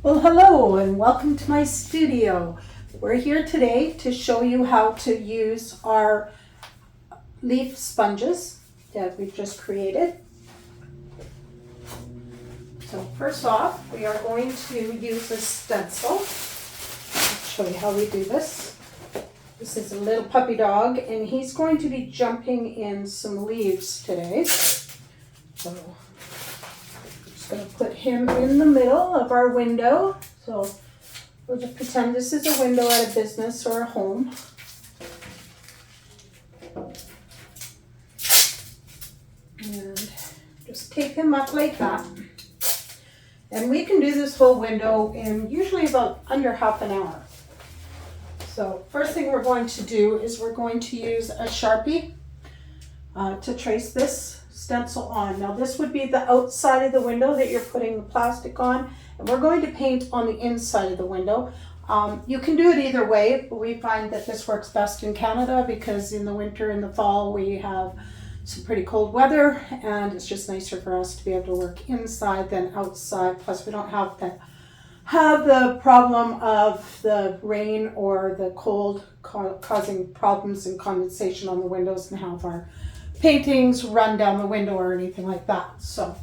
Well, hello and welcome to my studio. We're here today to show you how to use our leaf sponges that we've just created. So first off, we are going to use a stencil. I'll show you how we do this. This is a little puppy dog and he's going to be jumping in some leaves today. So going to put him in the middle of our window. So we'll just pretend this is a window at a business or a home. And just tape him up like that. And we can do this whole window in usually about under half an hour. So first thing we're going to do is we're going to use a Sharpie to trace this stencil on. Now this would be the outside of the window that you're putting the plastic on, and we're going to paint on the inside of the window. You can do it either way, but we find that this works best in Canada because in the winter and the fall we have some pretty cold weather and it's just nicer for us to be able to work inside than outside. Plus we don't have the problem of the rain or the cold causing problems and condensation on the windows and have our paintings run down the window or anything like that. So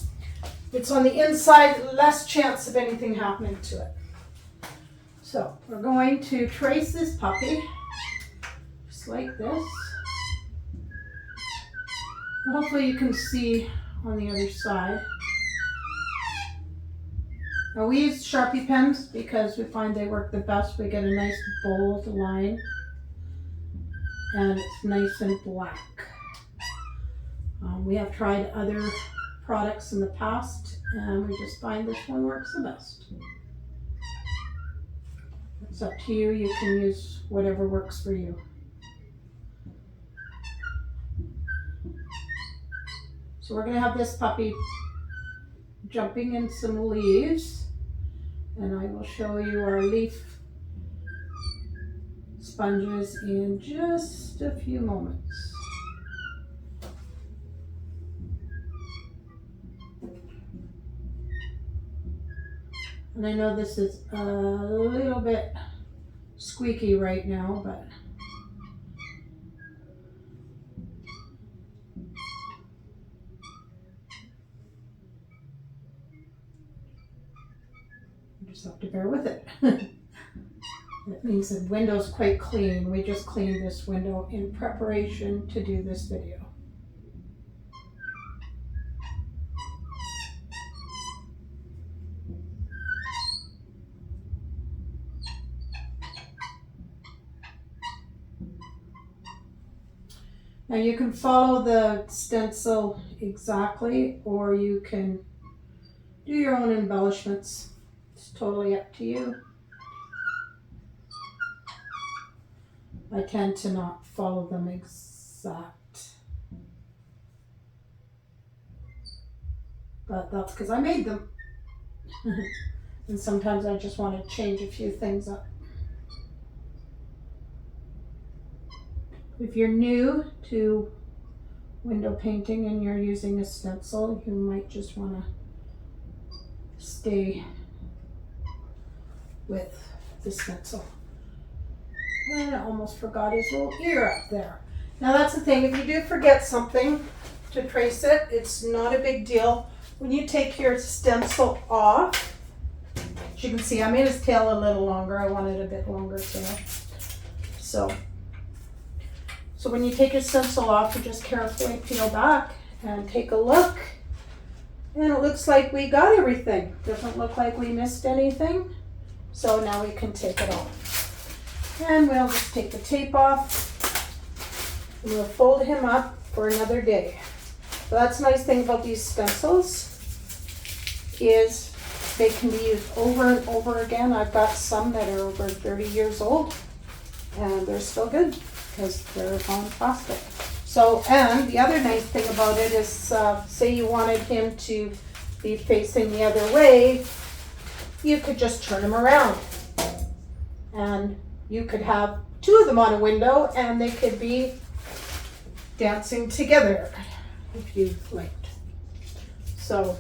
it's on the inside, less chance of anything happening to it. So we're going to trace this puppy just like this. And hopefully you can see on the other side. Now we use Sharpie pens because we find they work the best. We get a nice bold line and it's nice and black. We have tried other products in the past and we just find this one works the best. It's up to you. You can use whatever works for you. So we're going to have this puppy jumping in some leaves and I will show you our leaf sponges in just a few moments. And I know this is a little bit squeaky right now, but you just have to bear with it. That means the window's quite clean. We just cleaned this window in preparation to do this video. Now you can follow the stencil exactly, or you can do your own embellishments. It's totally up to you. I tend to not follow them exact. But that's because I made them. And sometimes I just want to change a few things up. If you're new to window painting and you're using a stencil, you might just want to stay with the stencil. And I almost forgot his little ear up there. Now that's the thing, if you do forget something to trace it, it's not a big deal. When you take your stencil off, as you can see, I made his tail a little longer. I wanted a bit longer tail. So when you take your stencil off, you just carefully peel back and take a look. And it looks like we got everything. Doesn't look like we missed anything. So now we can take it off. And we'll just take the tape off. And we'll fold him up for another day. So that's the nice thing about these stencils is they can be used over and over again. I've got some that are over 30 years old and they're still good because they're on plastic. So, and the other nice thing about it is, say you wanted him to be facing the other way, you could just turn him around. And you could have two of them on a window and they could be dancing together if you liked. So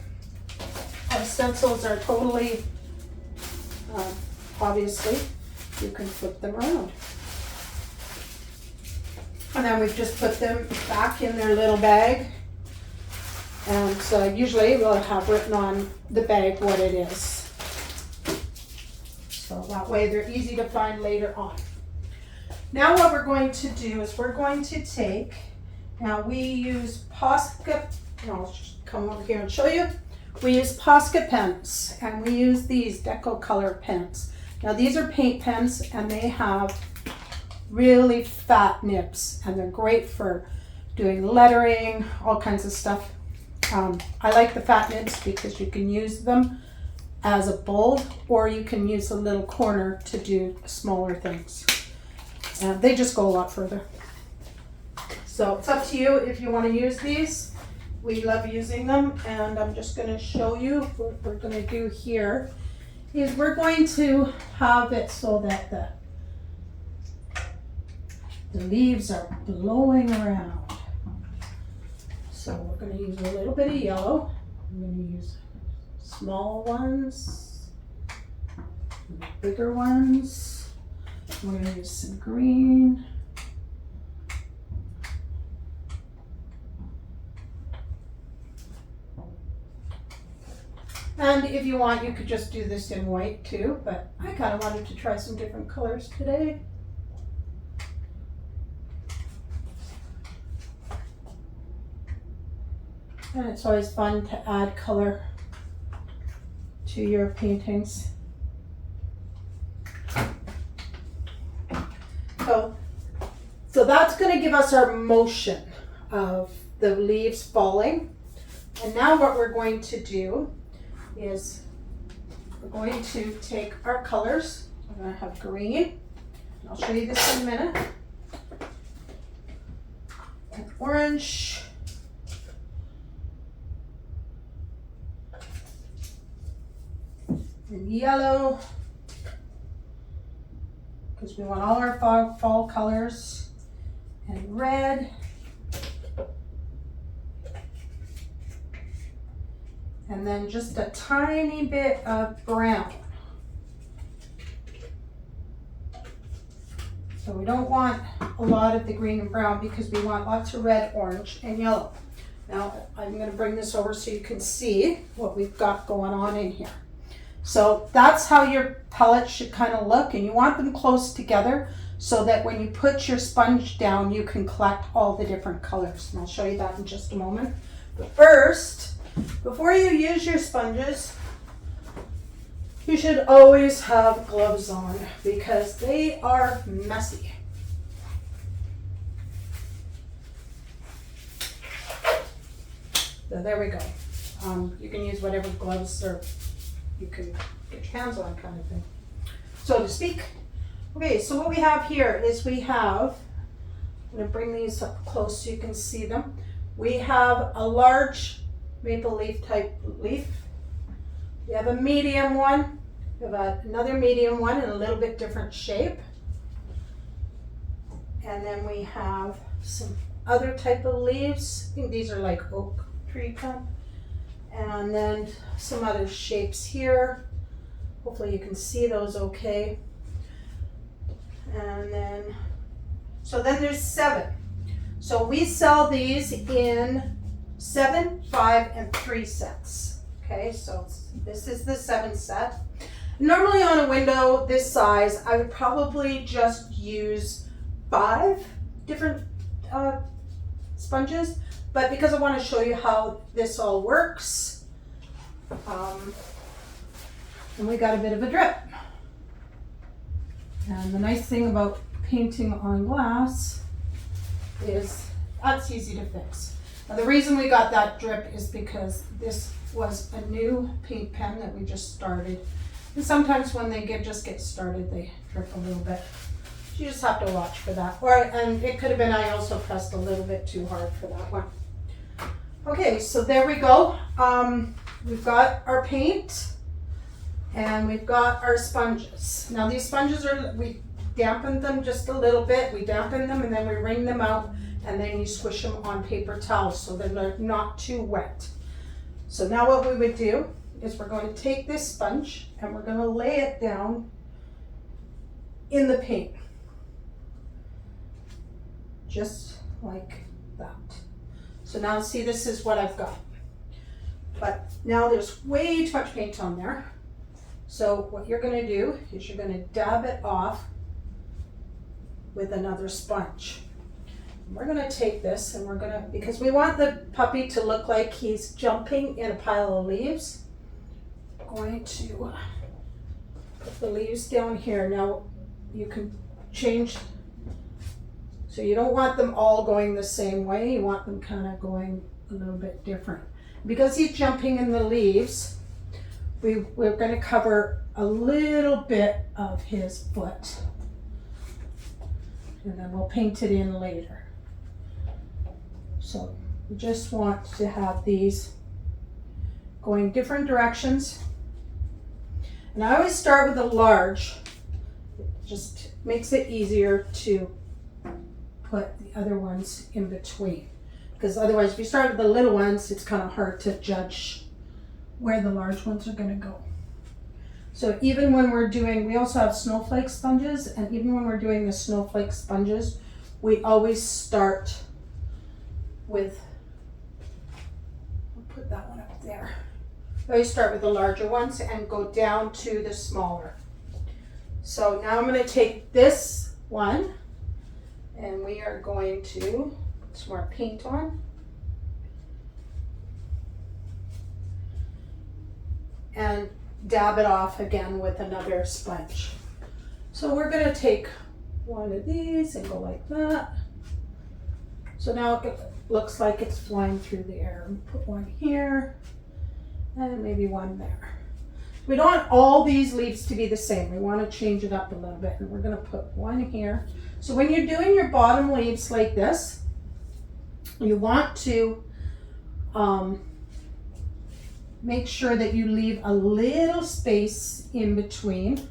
our stencils are totally Obviously, you can flip them around. And then we've just put them back in their little bag. And so usually we'll have written on the bag what it is. So that way they're easy to find later on. Now what we're going to do is we're going to take, now we use Posca, I'll just come over here and show you. We use Posca pens, and we use these Deco Color pens. Now these are paint pens, and they have really fat nibs, and they're great for doing lettering, all kinds of stuff. I like the fat nibs because you can use them as a bulb, or you can use a little corner to do smaller things. They just go a lot further. So it's up to you if you want to use these. We love using them, and I'm just going to show you what we're going to do here is we're going to have it so that the leaves are blowing around. So we're going to use a little bit of yellow. I'm going to use small ones, bigger ones. We're going to use some green. And if you want, you could just do this in white too, but I kind of wanted to try some different colors today. And it's always fun to add color to your paintings. So that's going to give us our motion of the leaves falling. And now what we're going to do is we're going to take our colors. We're going to have green. I'll show you this in a minute. And orange. And yellow. Because we want all our fall colors. And red. And then just a tiny bit of brown. So we don't want a lot of the green and brown because we want lots of red, orange, and yellow. Now I'm going to bring this over so you can see what we've got going on in here. So that's how your palette should kind of look, and you want them close together so that when you put your sponge down, you can collect all the different colors. And I'll show you that in just a moment. But first, before you use your sponges, you should always have gloves on because they are messy. So there we go. You can use whatever gloves or you can get your hands on, kind of thing, so to speak. Okay, so what we have here is I'm going to bring these up close so you can see them. We have a large maple leaf type leaf. We have a medium one. We have another medium one in a little bit different shape. And then we have some other type of leaves. I think these are like oak tree kind. And then some other shapes here. Hopefully you can see those okay. And then, so then there's 7. So we sell these in 7, 5, and 3 sets. Okay, so this is the 7 set. Normally on a window this size, I would probably just use 5 different sponges, but because I want to show you how this all works, and we got a bit of a drip. And the nice thing about painting on glass is that's easy to fix. Now the reason we got that drip is because this was a new paint pen that we just started. And sometimes when they just get started, they drip a little bit. So you just have to watch for that. And it could have been I also pressed a little bit too hard for that one. Okay, so there we go. We've got our paint and we've got our sponges. Now these sponges we dampened them just a little bit. We dampen them and then we wring them out, and then you squish them on paper towels so they're not too wet. So now what we would do is we're going to take this sponge and we're going to lay it down in the paint. Just like that. So now see, this is what I've got. But now there's way too much paint on there. So what you're going to do is you're going to dab it off with another sponge. We're going to take this and we're going to, because we want the puppy to look like he's jumping in a pile of leaves, I'm going to put the leaves down here. Now you can change, so you don't want them all going the same way. You want them kind of going a little bit different. Because he's jumping in the leaves, we're going to cover a little bit of his foot. And then we'll paint it in later. So we just want to have these going different directions. And I always start with a large. It just makes it easier to put the other ones in between. Because otherwise, if you start with the little ones, it's kind of hard to judge where the large ones are going to go. So even when we're doing, we also have snowflake sponges, and even when we're doing the snowflake sponges, we always start with, I'll put that one up there. We always start with the larger ones and go down to the smaller. So now I'm going to take this one and we are going to put some more paint on. And dab it off again with another sponge. So we're going to take one of these and go like that. So now it looks like it's flying through the air. Put one here and maybe one there. We don't want all these leaves to be the same. We want to change it up a little bit, and we're going to put one here. So when you're doing your bottom leaves like this, you want to make sure that you leave a little space in between.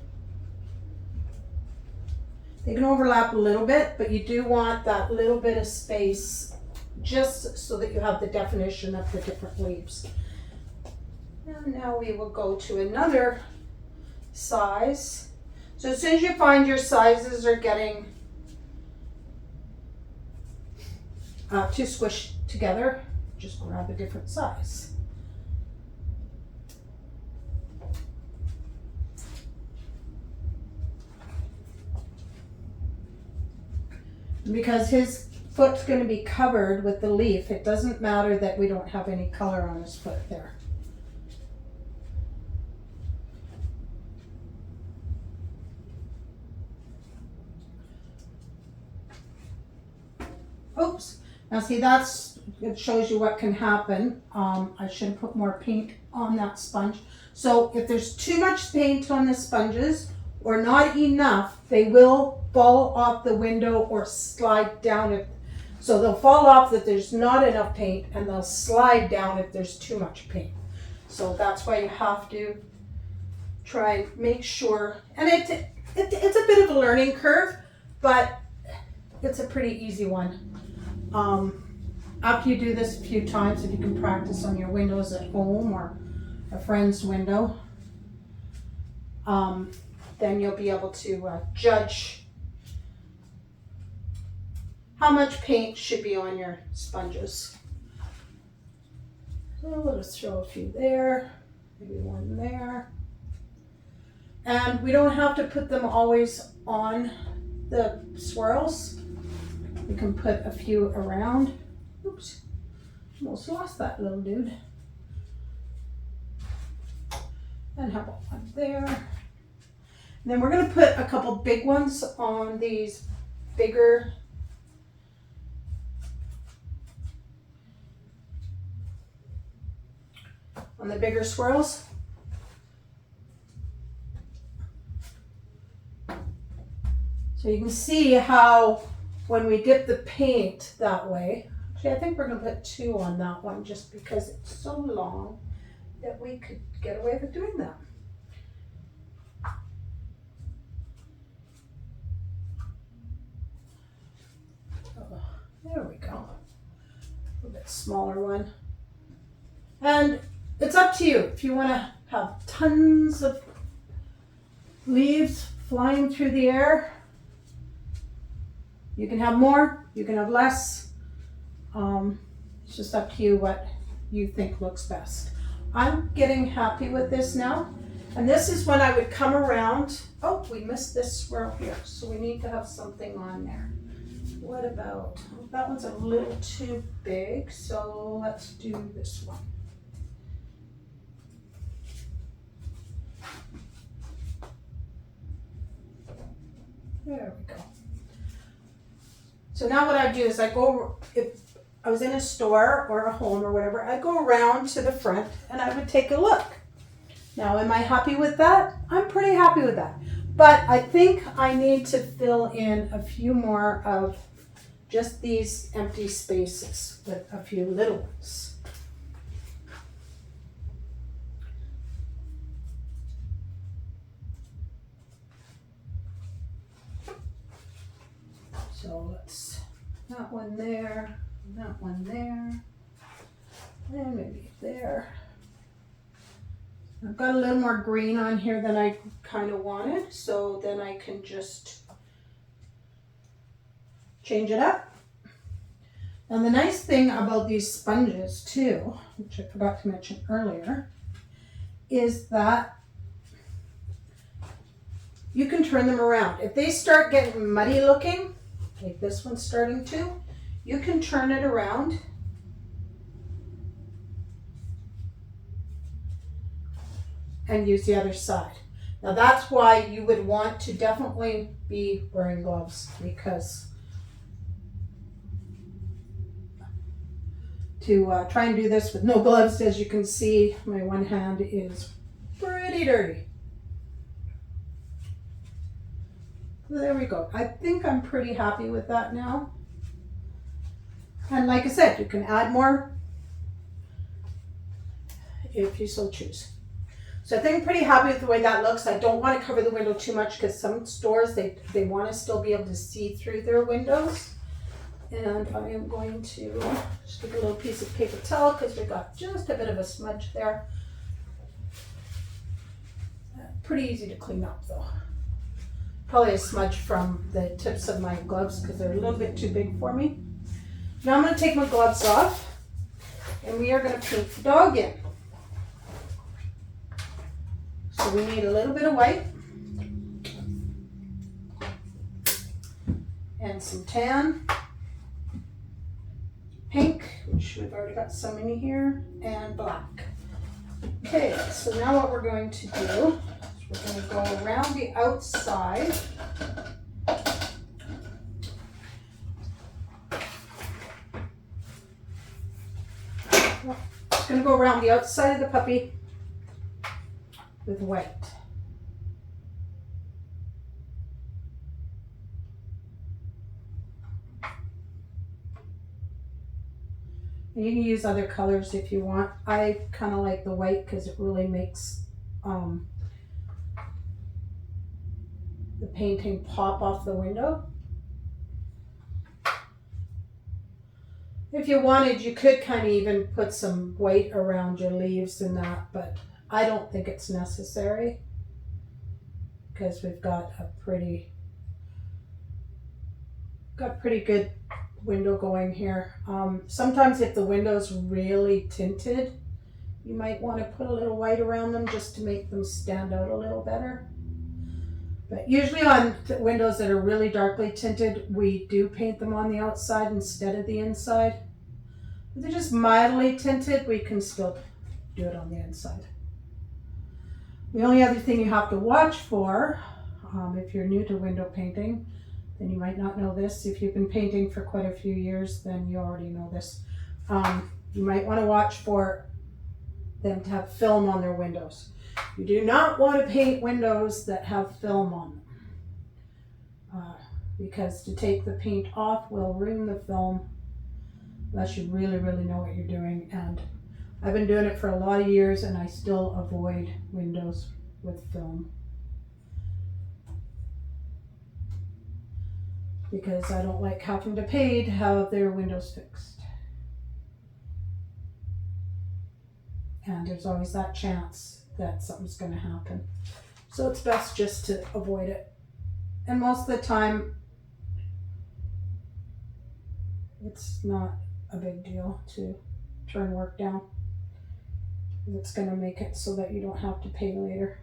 They can overlap a little bit, but you do want that little bit of space just so that you have the definition of the different leaves. And now we will go to another size. So as soon as you find your sizes are getting too squished together, just grab a different size. Because his foot's going to be covered with the leaf, it doesn't matter that we don't have any color on his foot there. Oops. Now see, it shows you what can happen. I should have put more paint on that sponge. So if there's too much paint on the sponges or not enough, they will fall off the window or slide down. So they'll fall off if there's not enough paint, and they'll slide down if there's too much paint. So that's why you have to try and make sure. And it's a bit of a learning curve, but it's a pretty easy one. After you do this a few times, if you can practice on your windows at home or a friend's window, then you'll be able to judge how much paint should be on your sponges. So we'll just throw a few there, maybe one there. And we don't have to put them always on the swirls. We can put a few around. Oops, almost lost that little dude. And how about one there? And then we're going to put a couple big ones on these bigger swirls. So you can see how when we dip the paint that way, actually I think we're going to put two on that one just because it's so long that we could get away with doing that. Oh, there we go. A little bit smaller one. And it's up to you if you want to have tons of leaves flying through the air. You can have more, you can have less. It's just up to you what you think looks best. I'm getting happy with this now. And this is when I would come around. Oh, we missed this swirl here, so we need to have something on there. What about, that one's a little too big, so let's do this one. There we go. So now what I do is I go, if I was in a store or a home or whatever, I'd go around to the front and I would take a look. Now, am I happy with that? I'm pretty happy with that. But I think I need to fill in a few more of just these empty spaces with a few little ones. So let's, that one there, that one there, and maybe there. I've got a little more green on here than I kind of wanted, so then I can just change it up. And the nice thing about these sponges too, which I forgot to mention earlier, is that you can turn them around. If they start getting muddy looking, like this one's starting to, you can turn it around and use the other side. Now that's why you would want to definitely be wearing gloves, because to try and do this with no gloves, as you can see, my one hand is pretty dirty. There we go. I think I'm pretty happy with that now. And like I said, you can add more if you so choose. So I think I'm pretty happy with the way that looks. I don't want to cover the window too much because some stores, they want to still be able to see through their windows. And I am going to just take a little piece of paper towel because we got just a bit of a smudge there. Pretty easy to clean up though. Probably a smudge from the tips of my gloves because they're a little bit too big for me. Now I'm going to take my gloves off and we are going to paint the dog in. So we need a little bit of white and some tan, pink, which we've already got some in here, and black. Okay, so now what we're going to do is we're going to go around the outside. Just going to go around the outside of the puppy with white. And you can use other colors if you want. I kind of like the white because it really makes the painting pop off the window. If you wanted, you could kind of even put some white around your leaves and that, but I don't think it's necessary because we've got a pretty good window going here. Sometimes if the window's really tinted, you might want to put a little white around them just to make them stand out a little better. But usually on windows that are really darkly tinted, we do paint them on the outside instead of the inside. If they're just mildly tinted, we can still do it on the inside. The only other thing you have to watch for, if you're new to window painting, then you might not know this. If you've been painting for quite a few years, then you already know this. You might want to watch for them to have film on their windows. You do not want to paint windows that have film on them. Because to take the paint off will ruin the film unless you really, really know what you're doing. And I've been doing it for a lot of years and I still avoid windows with film. Because I don't like having to pay to have their windows fixed. And there's always that chance that something's going to happen. So it's best just to avoid it. And most of the time, it's not a big deal to turn work down. It's going to make it so that you don't have to pay later.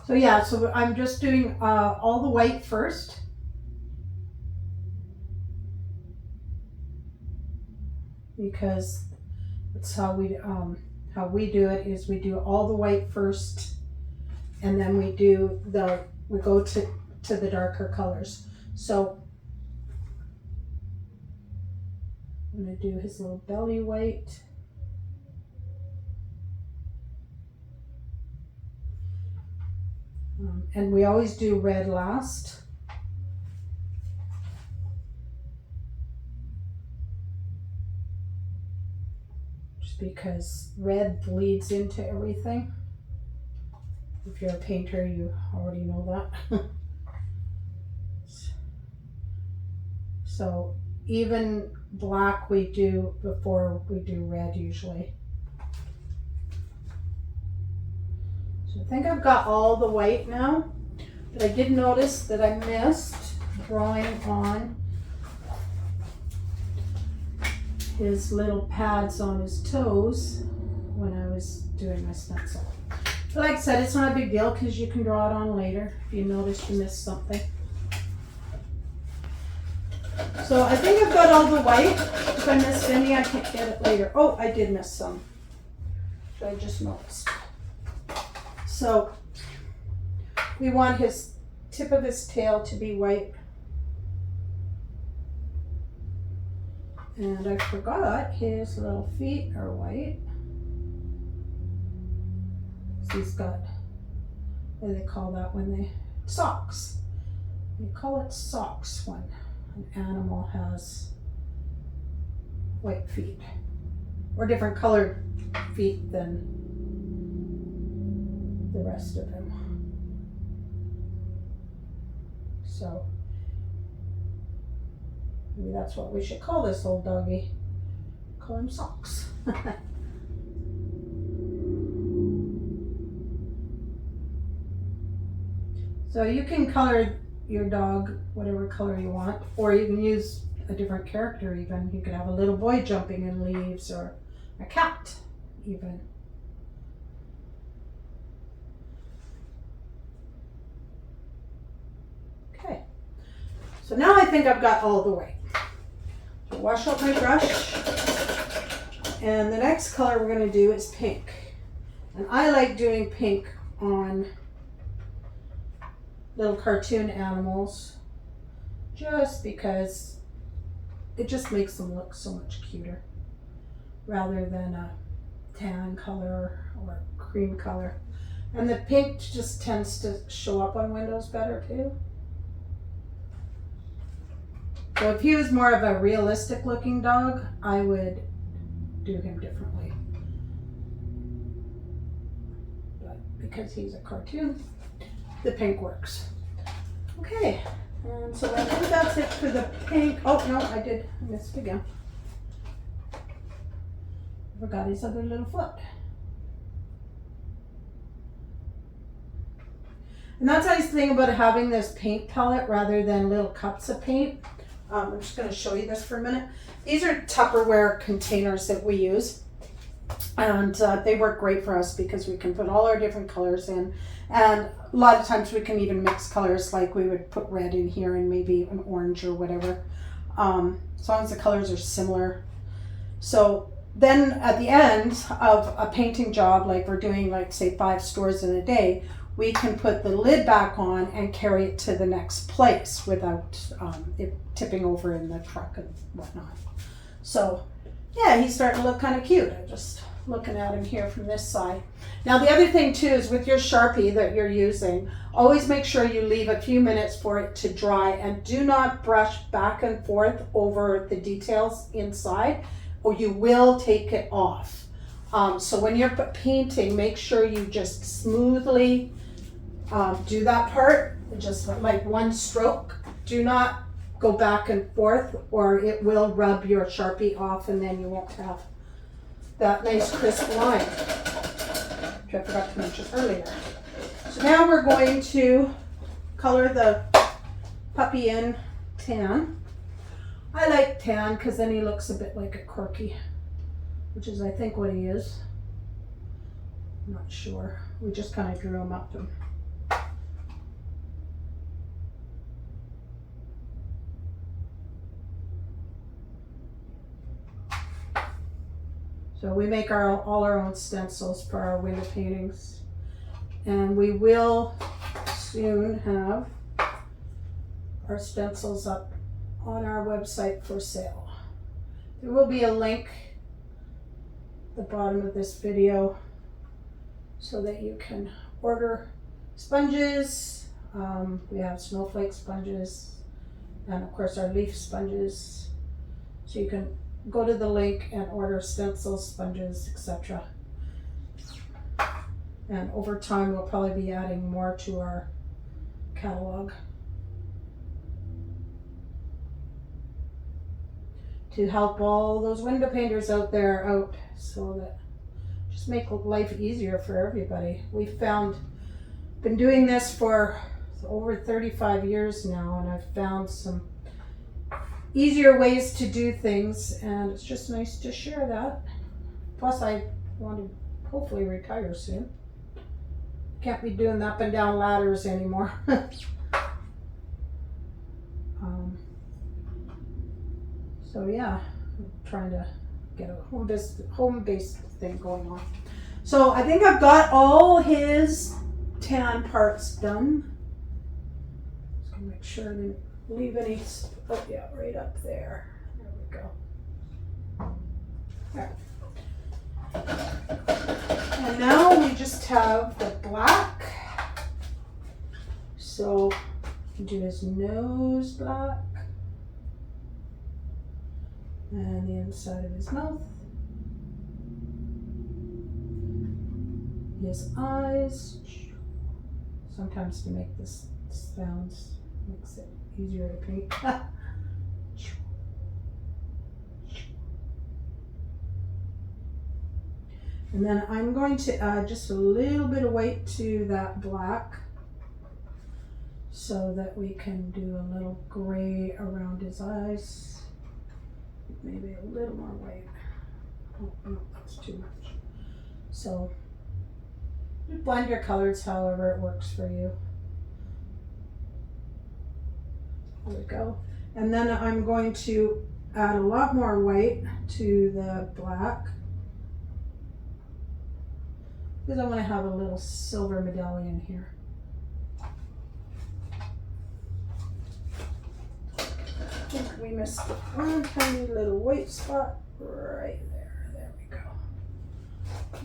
So yeah, so I'm just doing all the white first. Because that's how we do it, is we do all the white first, and then we go to the darker colors. So I'm going to do his little belly white. And we always do red last. Just because red bleeds into everything. If you're a painter, you already know that. So even black we do before we do red usually. So I think I've got all the white now, but I did notice that I missed drawing on his little pads on his toes when I was doing my stencil. But like I said, it's not a big deal because you can draw it on later if you notice you missed something. So I think I've got all the white. If I missed any, I can get it later. Oh, I did miss some. So I just noticed. So we want his tip of his tail to be white. And I forgot his little feet are white. So he's got, what do they call that when they, socks. They call it socks when an animal has white feet. Or different colored feet than the rest of him. So maybe that's what we should call this old doggy. Call him Socks. So you can color your dog whatever color you want, or you can use a different character even. You could have a little boy jumping in leaves, or a cat even. Okay, so now I think I've got all the white. So wash out my brush, and the next color we're going to do is pink. And I like doing pink on little cartoon animals just because it just makes them look so much cuter rather than a tan color or cream color. And the pink just tends to show up on windows better too. So if he was more of a realistic looking dog, I would do him differently. But because he's a cartoon, the pink works. Okay, and so I think that's it for the pink. Oh no, I missed again. Forgot his other little foot. And that's the nice thing about having this paint palette rather than little cups of paint. I'm just going to show you this for a minute. These are Tupperware containers that we use. And they work great for us because we can put all our different colors in. And a lot of times we can even mix colors, like we would put red in here and maybe an orange or whatever. As long as the colors are similar. So then at the end of a painting job, like we're doing like say 5 stores in a day, we can put the lid back on and carry it to the next place without it tipping over in the truck and whatnot. So yeah, he's starting to look kind of cute. I'm just looking at him here from this side. Now the other thing too is with your Sharpie that you're using, always make sure you leave a few minutes for it to dry, and do not brush back and forth over the details inside or you will take it off. So when you're painting, make sure you just smoothly do that part, just like one stroke. Do not go back and forth, or it will rub your Sharpie off and then you won't have that nice crisp line, which I forgot to mention earlier. So now we're going to color the puppy in tan. I like tan because then he looks a bit like a Corky, which is I think what he is. I'm not sure. We just kind of drew him up. So we make all our own stencils for our window paintings, and we will soon have our stencils up on our website for sale. There will be a link at the bottom of this video so that you can order sponges. We have snowflake sponges and of course our leaf sponges. So you can go to the link and order stencils, sponges, etc. And over time we'll probably be adding more to our catalog to help all those window painters out there out, so that just make life easier for everybody. We've been doing this for over 35 years now, and I've found some easier ways to do things, and it's just nice to share that. Plus I want to hopefully retire soon. Can't be doing up and down ladders anymore. So yeah, I'm trying to get a home-based thing going on. So I think I've got all his tan parts done. Just gonna make sure I didn't leave any. Oh yeah, right up there. There we go. There. And now we just have the black. So do his nose black. And the inside of his mouth. His eyes. Sometimes to make this sounds makes it easier to paint. And then I'm going to add just a little bit of white to that black so that we can do a little gray around his eyes. Maybe a little more white. Oh, no, that's too much. So blend your colors however it works for you. There we go. And then I'm going to add a lot more white to the black because I want to have a little silver medallion here. I think we missed one tiny little white spot right there. There we go.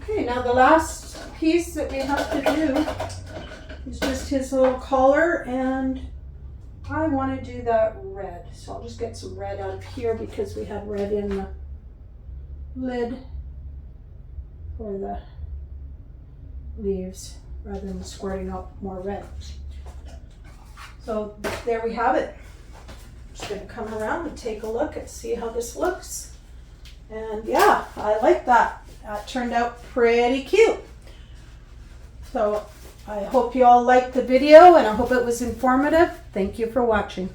Okay, now the last piece that we have to do is just his little collar, and I want to do that red. So I'll just get some red out of here because we had red in the lid for the leaves rather than squirting out more red. So there we have it. Just going to come around and take a look and see how this looks. And yeah, I like that. That turned out pretty cute. So I hope you all liked the video and I hope it was informative. Thank you for watching.